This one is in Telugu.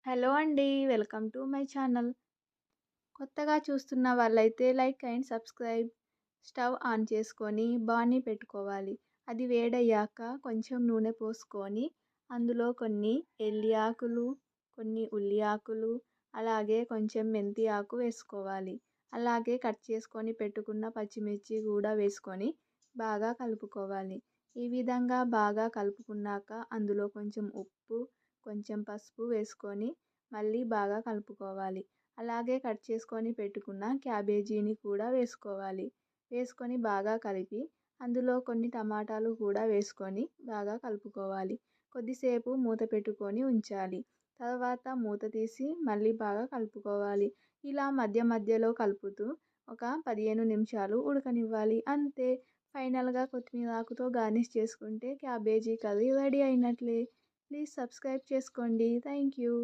హలో అండి. Welcome to my channel. కొత్తగా చూస్తున్న వాళ్ళైతే like and subscribe. Stove on చేసుకొని బాణీ పెట్టుకోవాలి. అది వేడయ్యాక కొంచెం నూనె పోసుకొని అందులో కొన్ని ఎల్లి ఆకులు, కొన్ని ఉల్లి ఆకులు, అలాగే కొంచెం మెంతి ఆకు వేసుకోవాలి. అలాగే కట్ చేసుకొని పెట్టుకున్న పచ్చిమిర్చి కూడా వేసుకొని బాగా కలుపుకోవాలి. ఈ విధంగా బాగా కలుపుకున్నాక అందులో కొంచెం ఉప్పు, కొంచెం పసుపు వేసుకొని మళ్ళీ బాగా కలుపుకోవాలి. అలాగే కట్ చేసుకొని పెట్టుకున్న క్యాబేజీని కూడా వేసుకోవాలి. వేసుకొని బాగా కలిపి అందులో కొన్ని టమాటాలు కూడా వేసుకొని బాగా కలుపుకోవాలి. కొద్దిసేపు మూత పెట్టుకొని ఉంచాలి. తర్వాత మూత తీసి మళ్ళీ బాగా కలుపుకోవాలి. ఇలా మధ్య మధ్యలో కలుపుతూ ఒక 15 నిమిషాలు ఉడకనివ్వాలి. అంతే. ఫైనల్‌గా కొత్తిమీర ఆకుతో గార్నిష్ చేసుకుంటే క్యాబేజీ కర్రీ రెడీ అయినట్లే. ప్లీజ్ సబ్స్క్రైబ్ చేసుకోండి. Thank you.